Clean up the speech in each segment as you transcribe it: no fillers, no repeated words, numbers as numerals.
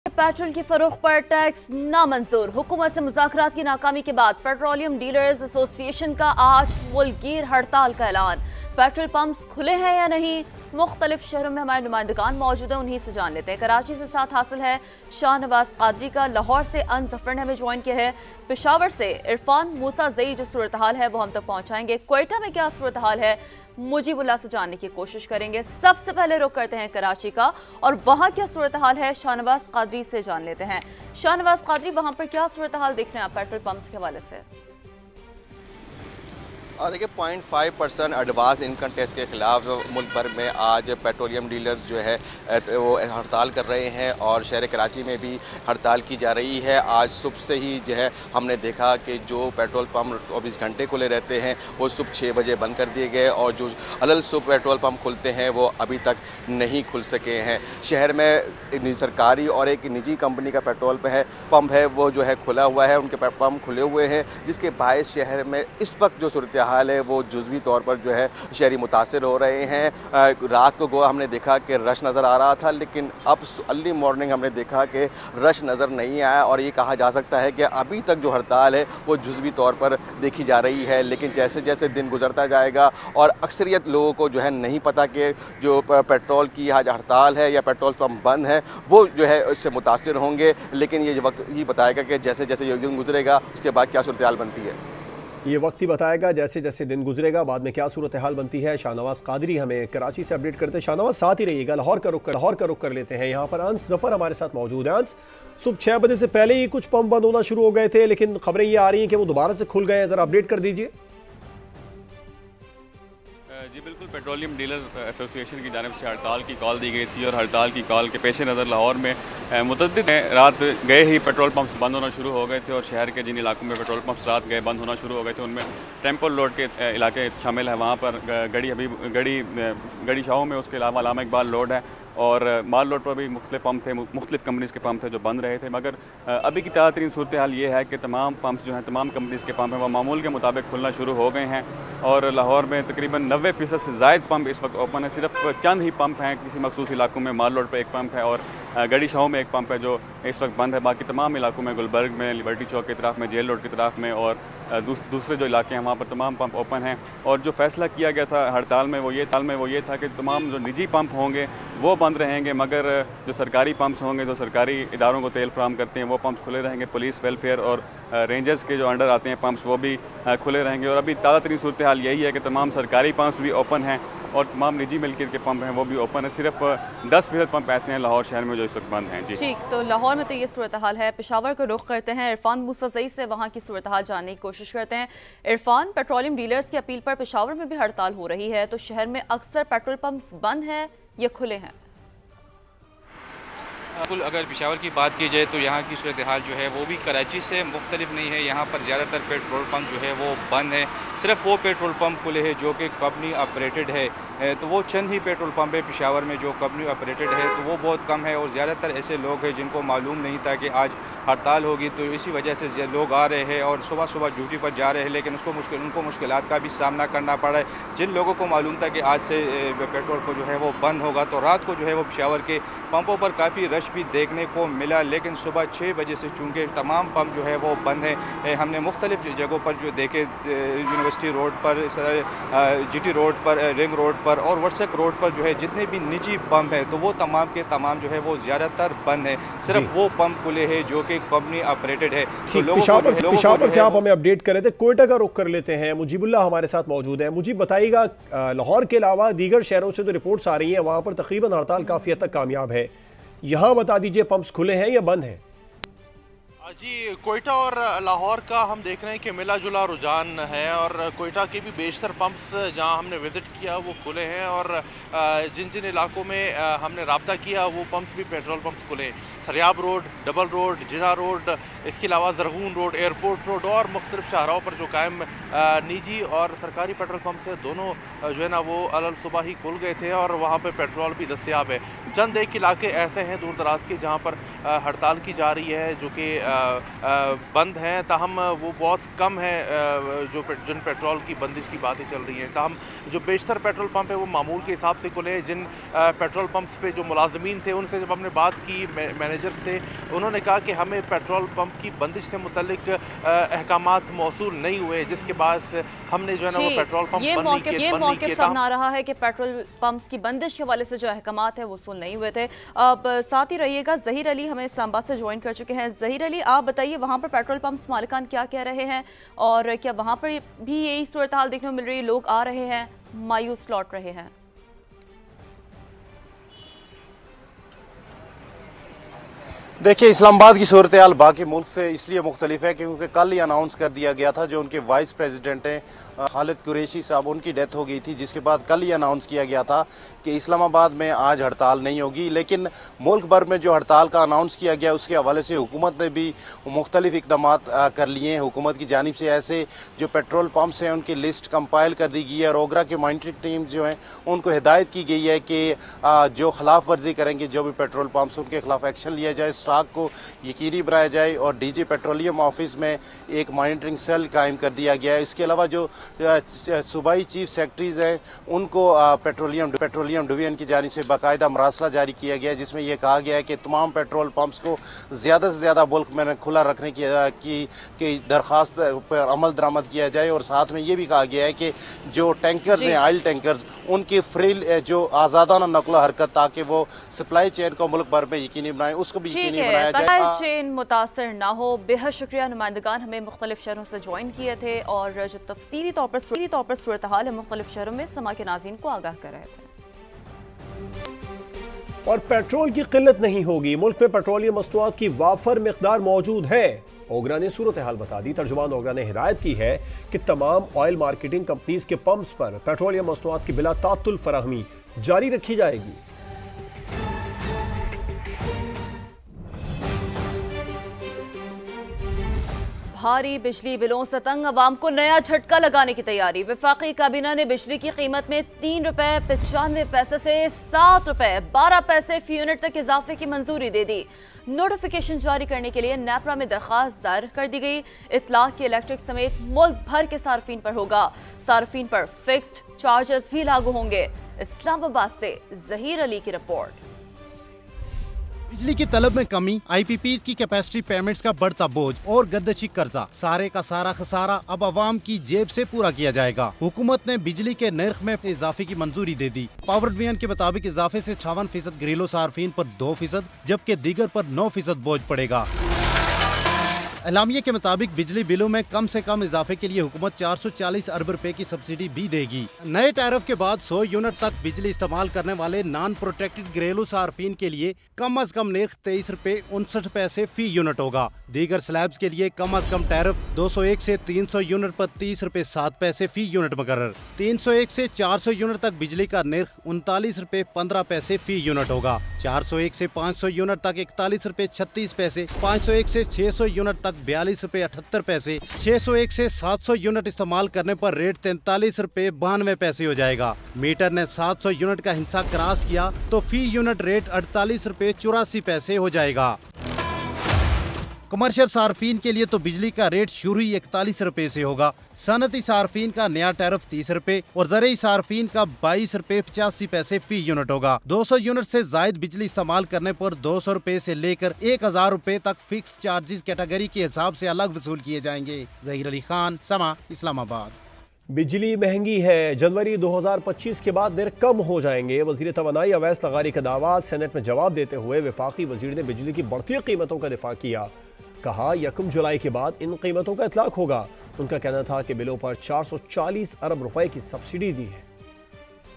Petrol की फरोख्त पर टैक्स नामंजूर। हुकूमत से मुज़ाकरात की नाकामी के बाद पेट्रोलियम डीलर्स एसोसिएशन का आज मुल्कगीर हड़ताल का ऐलान। पेट्रोल पंप्स खुले हैं या नहीं, मुख्तलिफ शहरों में हमारे नुमाइंदगान मौजूद हैं, उन्हीं से जान लेते हैं। कराची से साथ हासिल है शाहनवाज कादरी का, लाहौर से अन जफर ने हमें ज्वाइन किया है, पेशावर से इरफान मूसा जई जो सूरत हाल है वो हम तक पहुंचाएंगे। क्वेटा में क्या सूरत हाल है मुजीबुल्लाह से जानने की कोशिश करेंगे। सबसे पहले रुख करते हैं कराची का और वहां क्या सूरत हाल है शाहनवाज कादरी से जान लेते हैं। शाहनवाज कादरी, वहां पर क्या सूरत हाल देख रहे हैं आप पेट्रोल पंप्स के हवाले से? देखिए 0.5% एडवांस इनकम टैक्स के खिलाफ मुल्क भर में आज पेट्रोलियम डीलर्स जो है वो हड़ताल कर रहे हैं और शहर कराची में भी हड़ताल की जा रही है। आज सुबह से ही जो है हमने देखा कि जो पेट्रोल पंप 24 घंटे खुले रहते हैं वो सुबह 6 बजे बंद कर दिए गए और जो अलल सुबह पेट्रोल पंप खुलते हैं वो अभी तक नहीं खुल सके हैं। शहर में सरकारी और एक निजी कंपनी का पेट्रोल पंप है वो जो है खुला हुआ है, उनके पंप खुले हुए हैं, जिसके बायस शहर में इस वक्त जो सूरत हाल है वो जुज़वी तौर पर जो है शहरी मुतासिर हो रहे हैं। रात को गोवा हमने देखा कि रश नज़र आ रहा था, लेकिन अब अर्ली मॉर्निंग हमने देखा कि रश नज़र नहीं आया और ये कहा जा सकता है कि अभी तक जो हड़ताल है वो जुज़वी तौर पर देखी जा रही है। लेकिन जैसे जैसे दिन गुजरता जाएगा और अक्सरियत लोगों को जो है नहीं पता कि जो पेट्रोल की आज हड़ताल है या पेट्रोल पंप बंद है वो जो है इससे मुतासिर होंगे। लेकिन ये वक्त ही बताएगा कि जैसे जैसे ये दिन गुजरेगा उसके बाद क्या सूरत हाल बनती है। ये वक्त ही बताएगा जैसे जैसे दिन गुजरेगा बाद में क्या सूरत हाल बनती है। शाहनवाज कादरी हमें कराची से अपडेट करते हैं। शाहनवाज साथ ही रहिएगा, लाहौर का रुख कर लेते हैं। यहाँ पर अंस जफर हमारे साथ मौजूद है। अंस, सुबह 6 बजे से पहले ही कुछ पंप बंद होना शुरू हो गए थे, लेकिन खबरें ये आ रही हैं कि वो दोबारा से खुल गए हैं, जरा अपडेट कर दीजिए। जी बिल्कुल, पेट्रोलियम डीलर एसोसिएशन की जानिब से हड़ताल की कॉल दी गई थी और हड़ताल की कॉल के पेश नज़र लाहौर में मुतअद्दिद रात गए ही पेट्रोल पंप्स बंद होना शुरू हो गए थे और शहर के जिन इलाकों में पेट्रोल पंप्स रात गए बंद होना शुरू हो गए थे उनमें टेम्पल रोड के इलाके शामिल है। वहाँ पर गड़ी शाहों में, उसके अलावा अल्लामा इकबाल रोड है और माल रोड पर भी मुख्तलिफ पंप थे, मुख्तलिफ कंपनीज़ के पंप थे जो बंद रहे थे। मगर अभी की ताज़ा तरीन सूरत हाल ये है कि तमाम पंप्स जो हैं, तमाम कंपनीज़ के पंप हैं, वो मामूल के मुताबिक खुलना शुरू हो गए हैं और लाहौर में तकरीबन 90% से ज़ायद पंप इस वक्त ओपन है। सिर्फ चंद ही पंप हैं किसी मखसूस इलाकों में। माल रोड पर एक पंप है और गड़ी शाहों में एक पंप है जो इस वक्त बंद है। बाकी तमाम इलाकों में, गुलबर्ग में, लिबर्टी चौक की तरफ में, जेल रोड की तरफ में और दूसरे जो इलाके हैं वहाँ पर तमाम पंप ओपन हैं। और जो फैसला किया गया था हड़ताल में वो ये था कि तमाम जो निजी पंप होंगे वो बंद रहेंगे, मगर जो सरकारी पंप्स होंगे, जो सरकारी इदारों को तेल फराहम करते हैं, वो पंप्स खुले रहेंगे। पुलिस, वेलफेयर और रेंजर्स के जो अंडर आते हैं पंप्स वो भी खुले रहेंगे। और अभी ताज़ा तरीन सूरत हाल यही है कि तमाम सरकारी पंप्स भी ओपन हैं और तमाम निजी मिल्कियत के पंप हैं वो भी ओपन है। सिर्फ 10% पंप ऐसे हैं लाहौर शहर में जो इस वक्त बंद हैं। जी ठीक, तो लाहौर में तो ये सूरत हाल है। पेशावर को रुख करते हैं, इरफान मूसा जई से वहाँ की सूरत हाल जानने की कोशिश करते हैं। इरफान, पेट्रोलियम डीलर्स की अपील पर पेशावर में भी हड़ताल हो रही है, तो शहर में अक्सर पेट्रोल पंप्स बंद हैं या खुले हैं? बिल्कुल, अगर पेशावर की बात की जाए तो यहाँ की सूरत हाल जो है वो भी कराची से मुख्तलिफ नहीं है। यहाँ पर ज़्यादातर पेट्रोल पंप जो है वो बंद है। सिर्फ वो पेट्रोल पंप खुले हैं जो कि कंपनी ऑपरेटेड है, तो वो चंद ही पेट्रोल पंप है पेशावर में जो कंपनी ऑपरेटेड है, तो वो बहुत कम है। और ज़्यादातर ऐसे लोग हैं जिनको मालूम नहीं था कि आज हड़ताल होगी, तो इसी वजह से लोग आ रहे हैं और सुबह सुबह ड्यूटी पर जा रहे हैं, लेकिन उनको मुश्किलात का भी सामना करना पड़ा है। जिन लोगों को मालूम था कि आज से पेट्रोल को जो है वो बंद होगा, तो रात को जो है वो पेशावर के पंपों पर काफ़ी रश भी देखने को मिला, लेकिन सुबह 6 बजे से चूँकि तमाम पंप जो है वो बंद है। हमने मुख्तलिफ जगहों पर जो देखे, यूनिवर्सिटी रोड पर, GT रोड पर, रिंग रोड पर और वर्सक रोड पर जो है जितने भी निजी पंप हैं तो वो तमाम के तमाम जो है वो ज़्यादातर बंद है। सिर्फ वो पंप खुले हैं जो कि कंपनी ऑपरेटेड है। तो पेशावर से आप हमें अपडेट कर रहे थे, कोयटा का रुख कर लेते हैं। मुजीबुल्लाह हमारे साथ मौजूद है। मुजीब, बताइएगा लाहौर के अलावा दीगर शहरों से तो रिपोर्ट्स आ रही हैं वहाँ पर तकरीबन हड़ताल काफ़ी हद तक कामयाब है, यहाँ बता दीजिए पंप्स खुले हैं या बंद हैं? जी, कोयटा और लाहौर का हम देख रहे हैं कि मिला जुला रुझान है और कोयटा के भी बेशतर पंप्स जहां हमने विज़िट किया वो खुले हैं और जिन जिन इलाकों में हमने राब्ता किया वो पंप्स भी पेट्रोल पंप्स खुले हैं। सरियाब रोड, डबल रोड, जिना रोड, इसके अलावा जरगून रोड, एयरपोर्ट रोड और मुख्तलिफ शाहराहों पर जो कायम निजी और सरकारी पेट्रोल पंप्स है दोनों जो है ना वो अलग सुबह ही खुल गए थे और वहाँ पर पेट्रोल भी दस्तियाब है। चंद एक इलाके ऐसे हैं दूर दराज के जहाँ पर हड़ताल की जा रही है जो कि बंद हैं, ताहम वो बहुत कम है जिन पेट्रोल की बंदिश की बातें चल रही हैं। ताहम जो बेशतर पेट्रोल पंप है वो मामूल के हिसाब से खुले हैं। जिन पेट्रोल पंप्स पे जो मुलाजमीन थे उनसे जब हमने बात की, मैंने मैनेजर से। उन्होंने कहा कि हमें पेट्रोल पंप की बंदिश से मुतल्लिक अहकामात मौसूल नहीं हुए, जिसके बाद हमने जो है ना वो पेट्रोल पंप ये मौक़िफ़ सामने आ रहा है कि पेट्रोल पंप्स की बंदिश के हवाले से जो अहकामात है वसूल नहीं हुए थे। अब साथ ही रहिएगा, ज़हीर अली हमें इस्लामाबाद से ज्वाइन कर चुके हैं। ज़हीर अली, आप बताइए वहाँ पर पेट्रोल पंप्स मालिकान क्या कह रहे हैं और क्या वहाँ पर भी यही सूरत हाल देखने को मिल रही है, लोग आ रहे हैं, मायूस लौट रहे हैं? देखिए, इस्लामाबाद की सूरत हाल बाकी मुल्क से इसलिए मुख्तलिफ है क्योंकि कल ही अनाउंस कर दिया गया था, जो उनके वाइस प्रेसिडेंट हैं खालिद कुरैशी साहब, उनकी डेथ हो गई थी, जिसके बाद कल ही अनाउंस किया गया था कि इस्लामाबाद में आज हड़ताल नहीं होगी। लेकिन मुल्क भर में जो हड़ताल का अनाउंस किया गया उसके हवाले से हुकूमत ने भी मुख्तलिफ इक़दाम कर लिए हैं। हुकूमत की जानिब से ऐसे जो पेट्रोल पम्प्स हैं उनकी लिस्ट कंपाइल कर दी गई है और ओगरा की मॉनिटरिंग टीम जो हैं उनको हिदायत की गई है कि जो खिलाफ वर्जी करेंगे, जो भी पेट्रोल पम्प्स, उनके खिलाफ एक्शन लिया जाए, स्टॉक को यकीनी बनाया जाए। और डीजी पेट्रोलियम ऑफिस में एक मॉनिटरिंग सेल कायम कर दिया गया है। इसके अलावा जो सूबाई चीफ सेक्रेटरीज हैं उनको पेट्रोलियम डिवीजन की जानिब से बाकायदा मरासला जारी किया गया है, जिसमें यह कहा गया है कि तमाम पेट्रोल पंप्स को ज़्यादा से ज़्यादा मुल्क में खुला रखने की दरख्वास्त पर अमल दरामद किया जाए। और साथ में ये भी कहा गया है कि जो टैंकर्स हैं, ऑयल टैंकर्स, उनकी फ्री जो आज़ादाना नकलो हरकत, ताकि वो सप्लाई चेन को मुल्क भर में यकीनी बनाए, उसको भी यकीनी बनाया जाए, चेन मुतासर ना हो। बेहद शुक्रिया, नुमाइंदगान हमें मुख्तलिफ शहरों से ज्वाइन किए थे और जो तफसीली तौर पर सूरत हाल है मुख्तलिफ शहरों में समा के नाज़रीन को आगाह कर रहे थे। और पेट्रोल की किल्लत नहीं होगी, मुल्क में पेट्रोलियम मसनूआत की वाफर मिकदार मौजूद है। ओगरा ने सूरत हाल बता दी। तर्जुमान ओगरा ने हिदायत की है कि तमाम ऑयल मार्केटिंग कंपनीज के पंप्स पर पेट्रोलियम मसनूआत की बिला तातुल फराहमी जारी रखी जाएगी। भारी बिजली बिलों से तंग अवाम को नया झटका लगाने की तैयारी। वफाकी काबीना ने बिजली की कीमत में ₹3.95 से ₹7.12 फी यूनिट तक इजाफे की मंजूरी दे दी। नोटिफिकेशन जारी करने के लिए नेपरा में दरखास्त दायर कर दी गई। इतलाक की इलेक्ट्रिक समेत मुल्क भर के सार्फिन पर होगा। सार्फिन पर फिक्स्ड चार्जेस भी लागू होंगे। इस्लामाबाद से ज़हीर अली की रिपोर्ट। बिजली की तलब में कमी, IPP की कैपेसिटी पेमेंट्स का बढ़ता बोझ और गद्दशी कर्जा, सारे का सारा खसारा अब अवाम की जेब से पूरा किया जाएगा। हुकूमत ने बिजली के नर्ख में इजाफे की मंजूरी दे दी। पावर डिवीजन के मुताबिक इजाफे से 56% घरेलू सार्फिन पर 2%, जबकि दीगर पर 9% बोझ पड़ेगा। एलामिया के मुताबिक बिजली बिलों में कम से कम इजाफे के लिए हुकूमत 440 अरब रुपए की सब्सिडी भी देगी। नए टैरिफ के बाद 100 यूनिट तक बिजली इस्तेमाल करने वाले नॉन प्रोटेक्टेड घरेलू सार्फिन के लिए कम अज कम निर्ख ₹23.59 फी यूनिट होगा। दीगर स्लैब्स के लिए कम अज कम टैरिफ 201 से 300 यूनिट पर ₹30.07 फी यूनिट मुकर्रर। 301 से 400 यूनिट तक बिजली का निर्ख ₹39.15 फी यूनिट होगा। 401 से 500 यूनिट तक ₹41.36, 501 से 600 यूनिट तक ₹42.78, 601 से 700 यूनिट इस्तेमाल करने पर रेट ₹43.92 हो जाएगा। मीटर ने 700 यूनिट का हिस्सा क्रॉस किया तो फी यूनिट रेट ₹48.84 हो जाएगा। कमर्शियल सार्फिन के लिए तो बिजली का रेट शुरू ही ₹41 से होगा। सनती सार्फिन का नया टैरिफ ₹30 और ज़रई सार्फिन का ₹22.85 फी यूनिट होगा। 200 यूनिट से जायद बिजली इस्तेमाल करने पर ₹200 से लेकर ₹1000 तक फिक्स चार्जेस कैटेगरी के हिसाब से अलग वसूल किए जाएंगे। ज़हीर अली खान, समा, इस्लामाबाद। बिजली महंगी है, जनवरी 2025 के बाद दर कम हो जाएंगे। वजीर तवानाई अवैस लगारी का दावा। सेनेट में जवाब देते हुए वफाकी वजीर ने बिजली की बढ़ती कीमतों का दिफा किया। कहा 1 जुलाई के बाद इन कीमतों का इतलाक होगा। उनका कहना था कि बिलों पर 440 अरब रुपए की सब्सिडी दी है।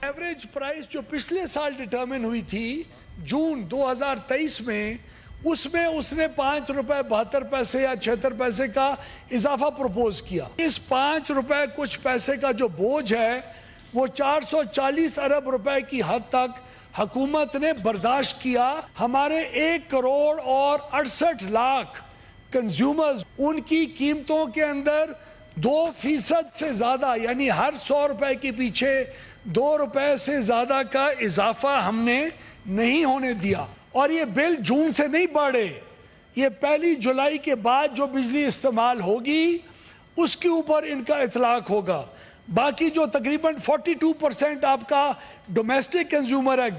एवरेज प्राइस जो पिछले साल डिटर्मिन हुई थी जून 2023 में, उसमें उसने ₹5.72 या 76 पैसे का इजाफा प्रपोज किया। इस ₹5 कुछ पैसे का जो बोझ है वो 440 अरब रुपए की हद तक हुकूमत ने बर्दाश्त किया। हमारे 1 करोड़ और 68 लाख कंज्यूमर्स, उनकी कीमतों के अंदर 2% से ज्यादा, यानी हर 100 रुपए के पीछे ₹2 से ज्यादा का इजाफा हमने नहीं होने दिया। और ये बिल जून से नहीं बढ़े, ये 1 जुलाई के बाद जो बिजली इस्तेमाल होगी उसके ऊपर इनका इतलाक होगा। बाकी जो तकरीबन 42% आपका डोमेस्टिक कंज्यूमर है,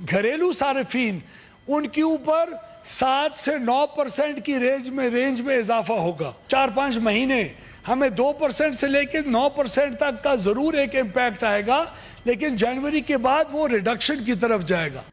घरेलू सार्फिन, उनके ऊपर 7 से 9% की रेंज में इजाफा होगा। 4-5 महीने हमें 2% से लेकर 9% तक का जरूर एक इम्पैक्ट आएगा, लेकिन जनवरी के बाद वो रिडक्शन की तरफ जाएगा।